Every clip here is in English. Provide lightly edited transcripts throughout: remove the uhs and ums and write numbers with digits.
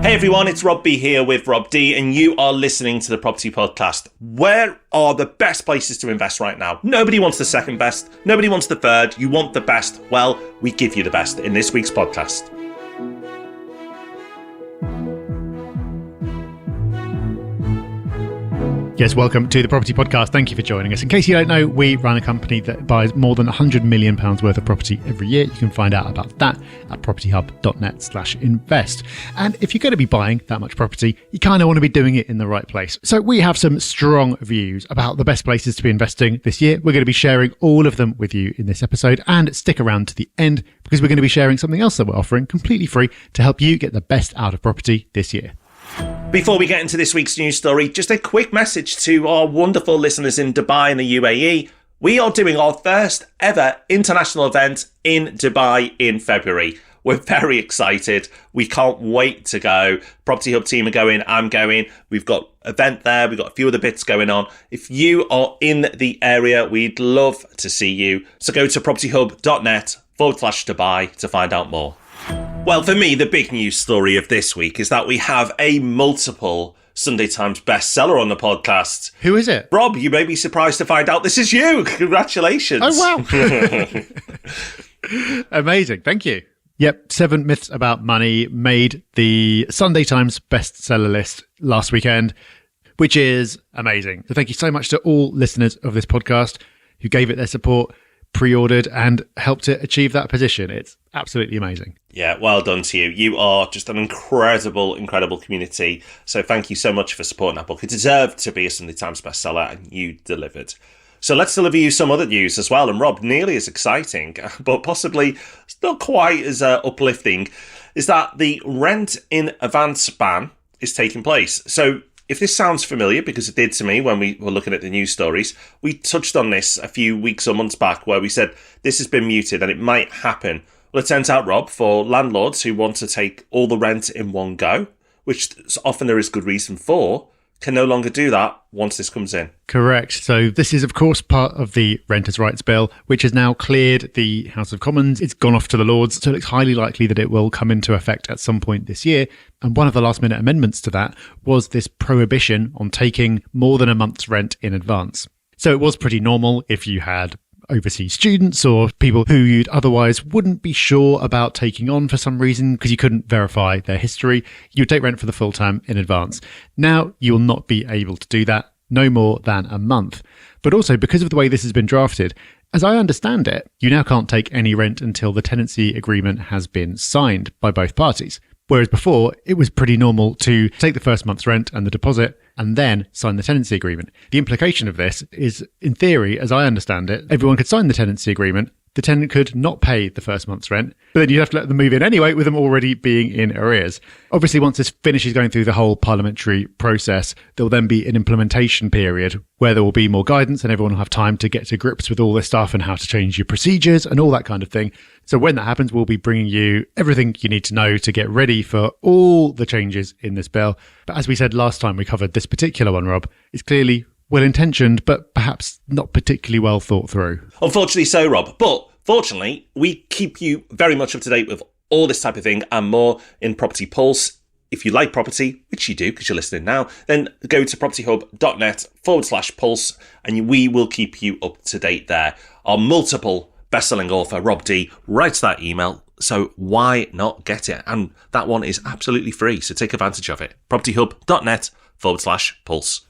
Hey everyone, it's Rob B here with Rob D, and you are listening to the Property Podcast. Where are the best places to invest right now? Nobody wants the second best, nobody wants the third, you want the best. Well, we give you the best in this week's podcast. Yes, welcome to the Property Podcast. Thank you for joining us. In case you don't know, we run a company that buys more than £100 million worth of property every year. You can find out about that at propertyhub.net/invest. And if you're going to be buying that much property, you kind of want to be doing it in the right place. So we have some strong views about the best places to be investing this year. We're going to be sharing all of them with you in this episode, and stick around to the end because we're going to be sharing something else that we're offering completely free to help you get the best out of property this year. Before we get into this week's news story, just a quick message to our wonderful listeners in Dubai and the UAE. We are doing our first ever international event in Dubai in February. We're very excited. We can't wait to go. Property Hub team are going. I'm going. We've got an event there. We've got a few other bits going on. If you are in the area, we'd love to see you. So go to propertyhub.net/Dubai to find out more. Well, for me, the big news story of this week is that we have a multiple Sunday Times bestseller on the podcast. Who is it? Rob, you may be surprised to find out this is you. Congratulations. Oh, wow. Amazing. Thank you. Yep, 7 Myths About Money made the Sunday Times bestseller list last weekend, which is amazing. So thank you so much to all listeners of this podcast who gave it their support, pre-ordered, and helped it achieve that position. It's absolutely amazing. Yeah, well done to you. You are just an incredible community. So thank you so much for supporting that book. It deserved to be a Sunday Times bestseller, and you delivered. So let's deliver you some other news as well. And Rob, nearly as exciting, but possibly not quite as uplifting, is that the rent in advance ban is taking place. So if this sounds familiar, because it did to me when we were looking at the news stories, we touched on this a few weeks or months back where we said this has been muted and it might happen. Well, it turns out, Rob, for landlords who want to take all the rent in one go, which often there is good reason for, can no longer do that once this comes in. Correct. So this is, of course, part of the Renters' Rights Bill, which has now cleared the House of Commons. It's gone off to the Lords, so it looks highly likely that it will come into effect at some point this year. And one of the last-minute amendments to that was this prohibition on taking more than a month's rent in advance. So it was pretty normal if you had overseas students or people who you'd otherwise wouldn't be sure about taking on for some reason because you couldn't verify their history, you'd take rent for the full time in advance. Now you will not be able to do that, no more than a month. But also, because of the way this has been drafted, as I understand it, you now can't take any rent until the tenancy agreement has been signed by both parties. Whereas before, it was pretty normal to take the first month's rent and the deposit and then sign the tenancy agreement. The implication of this is, in theory, as I understand it, everyone could sign the tenancy agreement. The tenant could not pay the first month's rent, but then you'd have to let them move in anyway with them already being in arrears. Obviously, once this finishes going through the whole parliamentary process, there'll then be an implementation period where there will be more guidance and everyone will have time to get to grips with all this stuff and how to change your procedures and all that kind of thing. So when that happens, we'll be bringing you everything you need to know to get ready for all the changes in this bill. But as we said last time we covered this particular one, Rob, it's clearly well-intentioned, but perhaps not particularly well thought through. Unfortunately so, Rob. But fortunately, we keep you very much up to date with all this type of thing and more in Property Pulse. If you like property, which you do because you're listening now, then go to propertyhub.net/pulse and we will keep you up to date there. Our multiple best-selling author, Rob D, writes that email, so why not get it? And that one is absolutely free, so take advantage of it. propertyhub.net/pulse.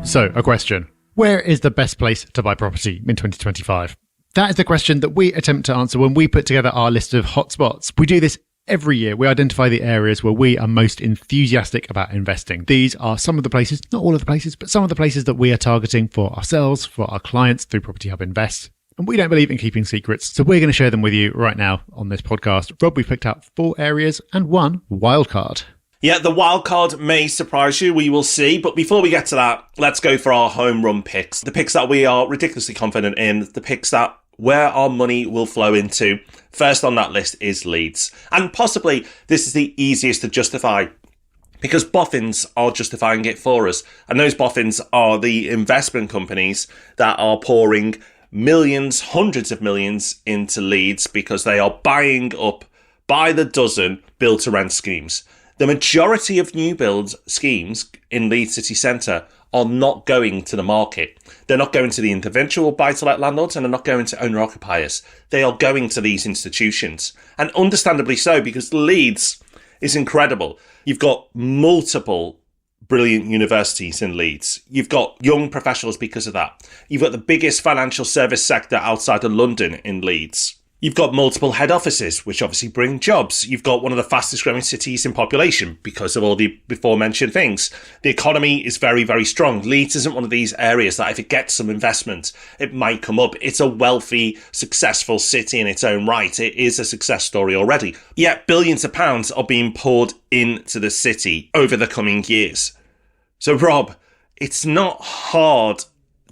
So, a question. Where is the best place to buy property in 2025? That is the question that we attempt to answer when we put together our list of hotspots. We do this every year. We identify the areas where we are most enthusiastic about investing. These are some of the places, not all of the places, but some of the places that we are targeting for ourselves, for our clients through Property Hub Invest. And we don't believe in keeping secrets, so we're going to share them with you right now on this podcast. Rob, we've picked out 4 areas and 1 wildcard. Yeah, the wildcard may surprise you, we will see. But before we get to that, let's go for our home run picks. The picks that we are ridiculously confident in, the picks that where our money will flow into. First on that list is Leeds. And possibly this is the easiest to justify because boffins are justifying it for us. And those boffins are the investment companies that are pouring millions, hundreds of millions into Leeds because they are buying up by the dozen build-to-rent schemes. The majority of new build schemes in Leeds city centre are not going to the market. They're not going to the individual buy-to-let landlords, and they're not going to owner-occupiers. They are going to these institutions. And understandably so, because Leeds is incredible. You've got multiple brilliant universities in Leeds. You've got young professionals because of that. You've got the biggest financial service sector outside of London in Leeds. You've got multiple head offices, which obviously bring jobs. You've got one of the fastest growing cities in population because of all the before mentioned things. The economy is very, very strong. Leeds isn't one of these areas that if it gets some investment, it might come up. It's a wealthy, successful city in its own right. It is a success story already. Yet billions of pounds are being poured into the city over the coming years. So Rob, it's not hard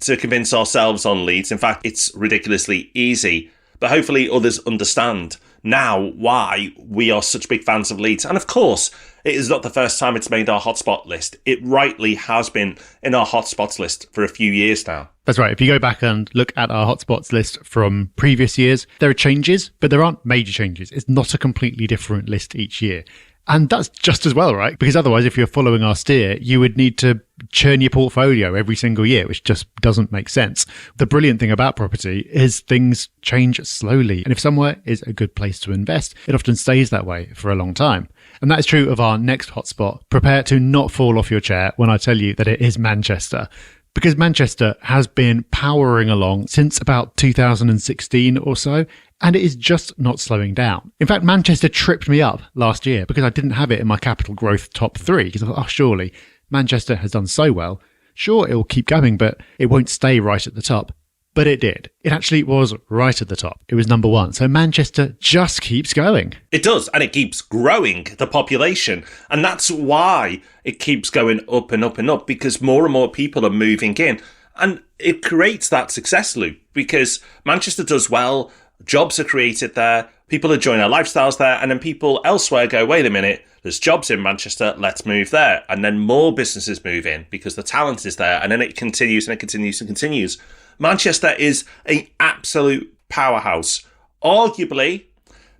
to convince ourselves on Leeds. In fact, it's ridiculously easy. But hopefully others understand now why we are such big fans of Leeds. And of course, it is not the first time it's made our hotspot list. It rightly has been in our hotspots list for a few years now. That's right. If you go back and look at our hotspots list from previous years, there are changes, but there aren't major changes. It's not a completely different list each year. And that's just as well, right? Because otherwise, if you're following our steer, you would need to churn your portfolio every single year, which just doesn't make sense. The brilliant thing about property is things change slowly. And if somewhere is a good place to invest, it often stays that way for a long time. And that is true of our next hotspot. Prepare to not fall off your chair when I tell you that it is Manchester. Because Manchester has been powering along since about 2016 or so, and it is just not slowing down. In fact, Manchester tripped me up last year because I didn't have it in my capital growth top 3, because I thought, surely Manchester has done so well. Sure, it will keep going, but it won't stay right at the top. But it did. It actually was right at the top. It was number 1. So Manchester just keeps going. It does, and it keeps growing the population. And that's why it keeps going up and up and up, because more and more people are moving in. And it creates that success loop, because Manchester does well, jobs are created there, people enjoy their lifestyles there, and then people elsewhere go, wait a minute, there's jobs in Manchester, let's move there. And then more businesses move in because the talent is there, and then it continues and it continues and continues. Manchester is an absolute powerhouse, arguably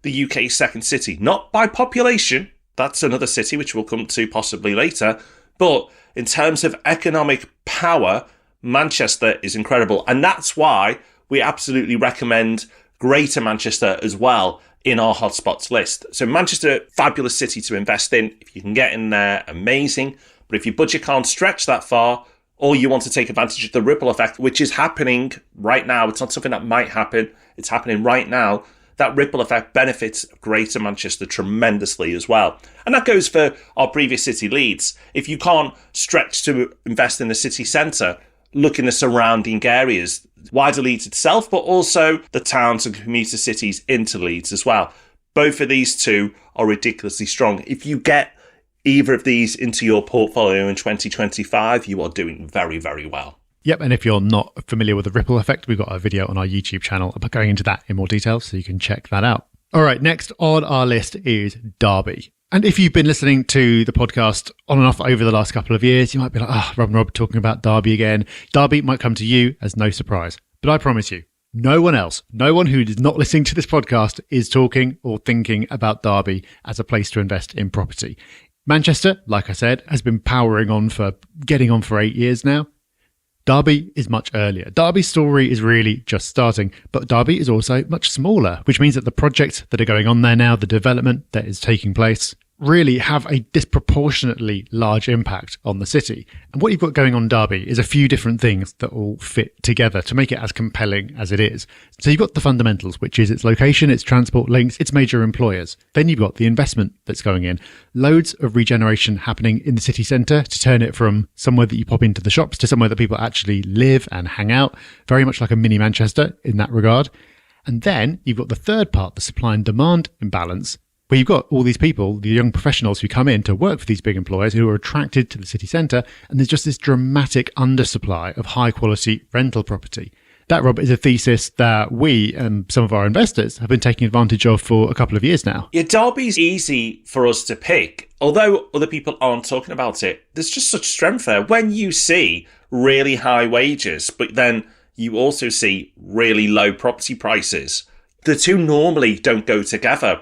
the UK's second city, not by population, that's another city which we'll come to possibly later, but in terms of economic power, Manchester is incredible. And that's why we absolutely recommend Greater Manchester as well in our hotspots list. So Manchester, fabulous city to invest in. If you can get in there, amazing. But if your budget can't stretch that far, or you want to take advantage of the ripple effect, which is happening right now, it's not something that might happen, it's happening right now, that ripple effect benefits Greater Manchester tremendously as well. And that goes for our previous city, Leeds. If you can't stretch to invest in the city centre, look in the surrounding areas, wider Leeds itself, but also the towns and commuter cities into Leeds as well. Both of these two are ridiculously strong. If you get either of these into your portfolio in 2025, you are doing very, very well. Yep, and if you're not familiar with the ripple effect, we've got a video on our YouTube channel about going into that in more detail, so you can check that out. All right, next on our list is Derby. And if you've been listening to the podcast on and off over the last couple of years, you might be like, Rob talking about Derby again. Derby might come to you as no surprise. But I promise you, no one who is not listening to this podcast is talking or thinking about Derby as a place to invest in property. Manchester, like I said, has been getting on for 8 years now. Derby is much earlier. Derby's story is really just starting, but Derby is also much smaller, which means that the projects that are going on there now, the development that is taking place, really have a disproportionately large impact on the city. And what you've got going on in Derby is a few different things that all fit together to make it as compelling as it is. So you've got the fundamentals, which is its location, its transport links, its major employers. Then you've got the investment that's going in. Loads of regeneration happening in the city centre to turn it from somewhere that you pop into the shops to somewhere that people actually live and hang out. Very much like a mini Manchester in that regard. And then you've got the third part, the supply and demand imbalance, where you've got all these people, the young professionals who come in to work for these big employers who are attracted to the city centre, and there's just this dramatic undersupply of high quality rental property. That, Rob, is a thesis that we and some of our investors have been taking advantage of for a couple of years now. Yeah, Derby's easy for us to pick. Although other people aren't talking about it, there's just such strength there. When you see really high wages, but then you also see really low property prices, the two normally don't go together.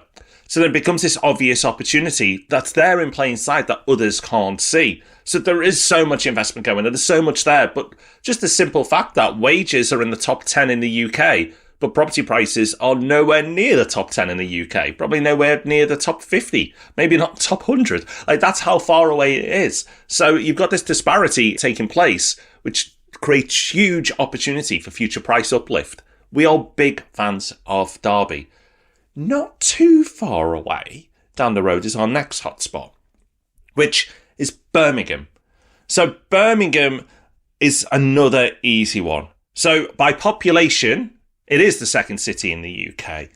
So then it becomes this obvious opportunity that's there in plain sight that others can't see. So there is so much investment going on. There's so much there. But just the simple fact that wages are in the top 10 in the UK, but property prices are nowhere near the top 10 in the UK, probably nowhere near the top 50, maybe not top 100. Like, that's how far away it is. So you've got this disparity taking place, which creates huge opportunity for future price uplift. We are big fans of Derby. Not too far away down the road is our next hotspot, which is Birmingham. So Birmingham is another easy one. So by population, it is the second city in the UK.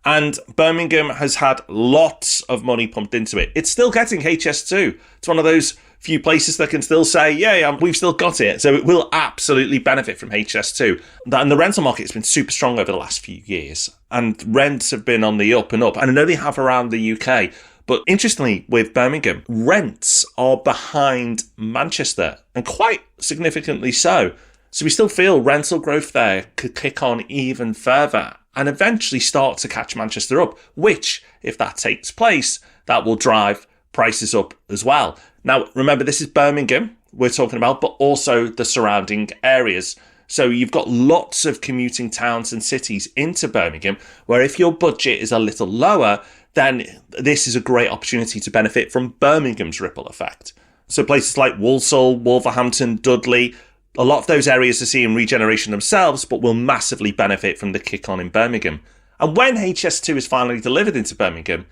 And Birmingham has had lots of money pumped into it. It's still getting HS2. It's one of those few places that can still say, yeah, we've still got it. So it will absolutely benefit from HS2. And the rental market has been super strong over the last few years. And rents have been on the up and up. And I know they have around the UK. But interestingly, with Birmingham, rents are behind Manchester, and quite significantly so. So we still feel rental growth there could kick on even further and eventually start to catch Manchester up, which, if that takes place, that will drive prices up as well. Now, remember, this is Birmingham we're talking about, but also the surrounding areas. So you've got lots of commuting towns and cities into Birmingham, where if your budget is a little lower, then this is a great opportunity to benefit from Birmingham's ripple effect. So places like Walsall, Wolverhampton, Dudley, a lot of those areas are seeing regeneration themselves, but will massively benefit from the kick on in Birmingham. And when HS2 is finally delivered into Birmingham,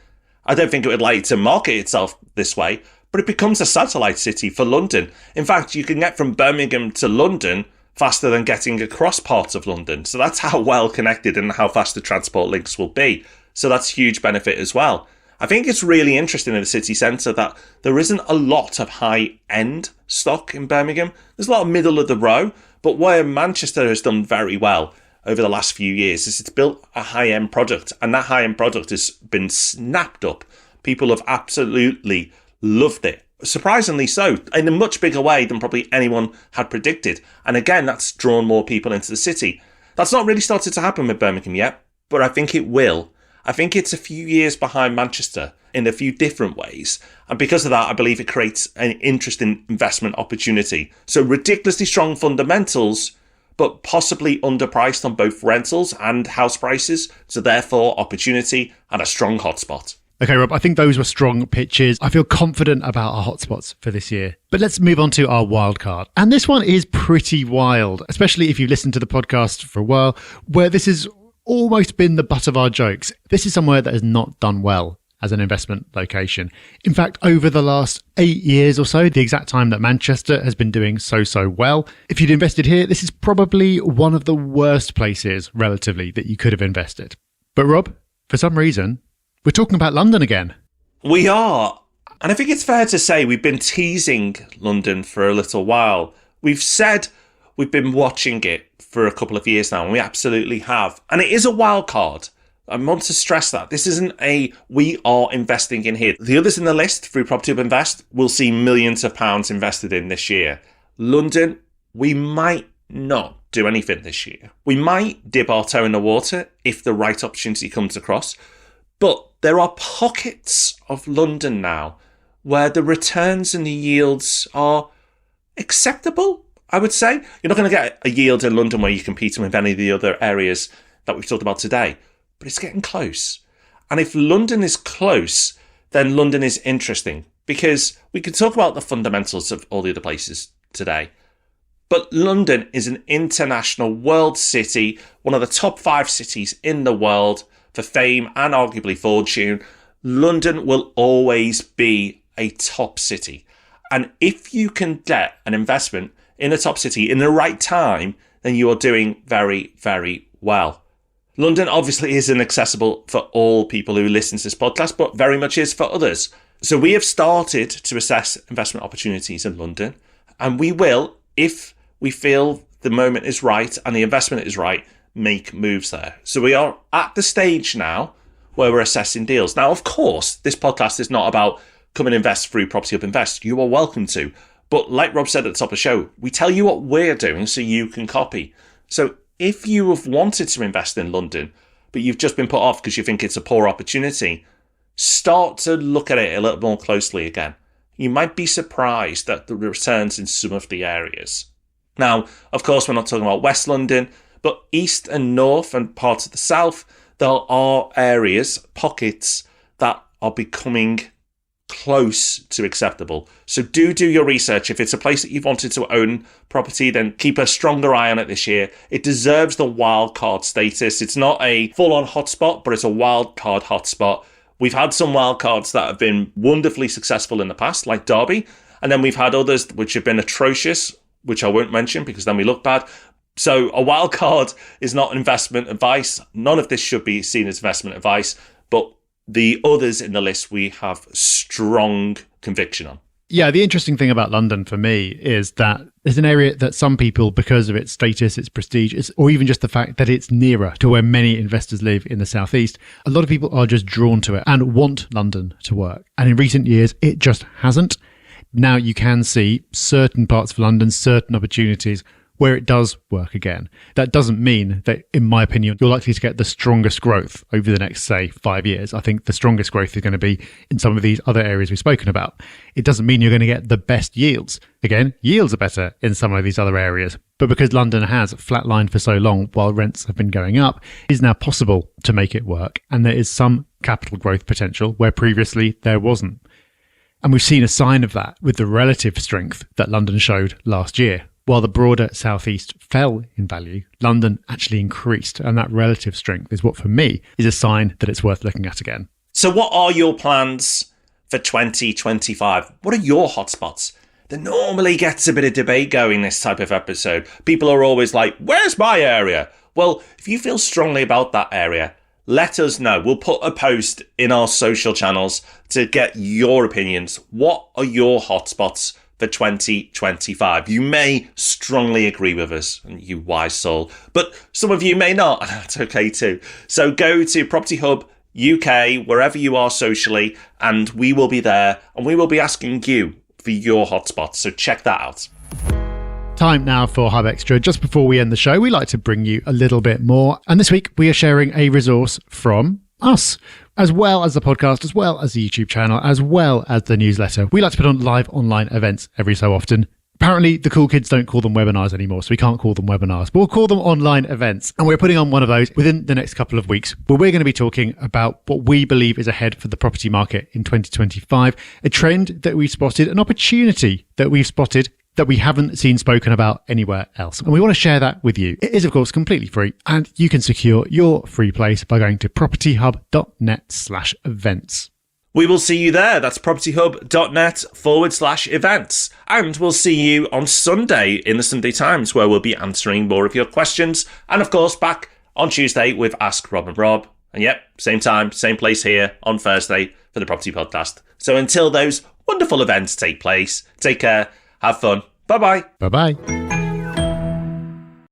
I don't think it would like to market itself this way, but it becomes a satellite city for London. In fact, you can get from Birmingham to London faster than getting across parts of London. So that's how well connected and how fast the transport links will be. So that's huge benefit as well. I think it's really interesting in the city centre that there isn't a lot of high-end stock in Birmingham. There's a lot of middle of the row, but where Manchester has done very well over the last few years is it's built a high-end product, and that high-end product has been snapped up. People have absolutely loved it. Surprisingly so, in a much bigger way than probably anyone had predicted. And again, that's drawn more people into the city. That's not really started to happen with Birmingham yet, but I think it will. I think it's a few years behind Manchester in a few different ways. And because of that, I believe it creates an interesting investment opportunity. So ridiculously strong fundamentals, but possibly underpriced on both rentals and house prices. So therefore, opportunity and a strong hotspot. Okay, Rob, I think those were strong pitches. I feel confident about our hotspots for this year. But let's move on to our wildcard. And this one is pretty wild, especially if you've listened to the podcast for a while, where this has almost been the butt of our jokes. This is somewhere that has not done well as an investment location. In fact, over the last 8 years or so, the exact time that Manchester has been doing so well, if you'd invested here, this is probably one of the worst places relatively that you could have invested. But Rob, for some reason, we're talking about London again. We are. And I think it's fair to say we've been teasing London for a little while. We've said we've been watching it for a couple of years now, and we absolutely have. And it is a wild card. I want to stress that. This isn't a we are investing in here. The others in the list through Property Hub Invest will see millions of pounds invested in this year. London, we might not do anything this year. We might dip our toe in the water if the right opportunity comes across. But there are pockets of London now where the returns and the yields are acceptable, I would say. You're not going to get a yield in London where you compete with any of the other areas that we've talked about today, but it's getting close. And if London is close, then London is interesting, because we could talk about the fundamentals of all the other places today. But London is an international world city, one of the top 5 cities in the world for fame and arguably fortune. London will always be a top city. And if you can get an investment in a top city in the right time, then you are doing very, very well. London obviously isn't accessible for all people who listen to this podcast, but very much is for others. So we have started to assess investment opportunities in London, and we will, if we feel the moment is right and the investment is right, make moves there. So we are at the stage now where we're assessing deals. Now, of course, this podcast is not about come and invest through Property Hub Invest. You are welcome to. But like Rob said at the top of the show, we tell you what we're doing so you can copy. So if you have wanted to invest in London, but you've just been put off because you think it's a poor opportunity, start to look at it a little more closely again. You might be surprised at the returns in some of the areas. Now, of course, we're not talking about West London, but East and North and parts of the South, there are areas, pockets, that are becoming close to acceptable. So do your research. If it's a place that you've wanted to own property, then keep a stronger eye on it this year. It deserves the wildcard status. It's not a full-on hotspot, but it's a wildcard hotspot. We've had some wildcards that have been wonderfully successful in the past, like Derby, and then we've had others which have been atrocious, which I won't mention because then we look bad. So a wildcard is not investment advice. None of this should be seen as investment advice, but the others in the list we have strong conviction on. Yeah, the interesting thing about London for me is that it's an area that some people, because of its status, its prestige, or even just the fact that it's nearer to where many investors live in the southeast, a lot of people are just drawn to it and want London to work. And in recent years, it just hasn't. Now you can see certain parts of London, certain opportunities where it does work again. That doesn't mean that, in my opinion, you're likely to get the strongest growth over the next, say, 5 years. I think the strongest growth is going to be in some of these other areas we've spoken about. It doesn't mean you're going to get the best yields. Again, yields are better in some of these other areas. But because London has flatlined for so long while rents have been going up, it is now possible to make it work. And there is some capital growth potential where previously there wasn't. And we've seen a sign of that with the relative strength that London showed last year. While the broader southeast fell in value, London actually increased, and that relative strength is what, for me, is a sign that it's worth looking at again. So what are your plans for 2025? What are your hotspots? There normally gets a bit of debate going this type of episode. People are always like, where's my area? Well, if you feel strongly about that area, let us know. We'll put a post in our social channels to get your opinions. What are your hotspots for 2025? You may strongly agree with us, you wise soul, but some of you may not, and that's okay too. So go to Property Hub UK, wherever you are socially, and we will be there, and we will be asking you for your hotspots. So check that out. Time now for Hub Extra. Just before we end the show, we like to bring you a little bit more. And this week, we are sharing a resource from us, as well as the podcast, as well as the YouTube channel, as well as the newsletter. We like to put on live online events every so often. Apparently, the cool kids don't call them webinars anymore, so we can't call them webinars, but we'll call them online events. And we're putting on one of those within the next couple of weeks, where we're going to be talking about what we believe is ahead for the property market in 2025, a trend that we've spotted, an opportunity that we've spotted that we haven't seen spoken about anywhere else. And we want to share that with you. It is, of course, completely free, and you can secure your free place by going to propertyhub.net/events. We will see you there. That's propertyhub.net/events. And we'll see you on Sunday in the Sunday Times, where we'll be answering more of your questions. And of course, back on Tuesday with Ask Rob and Rob. And yep, same time, same place here on Thursday for the Property Podcast. So until those wonderful events take place, take care, have fun. Bye-bye. Bye-bye.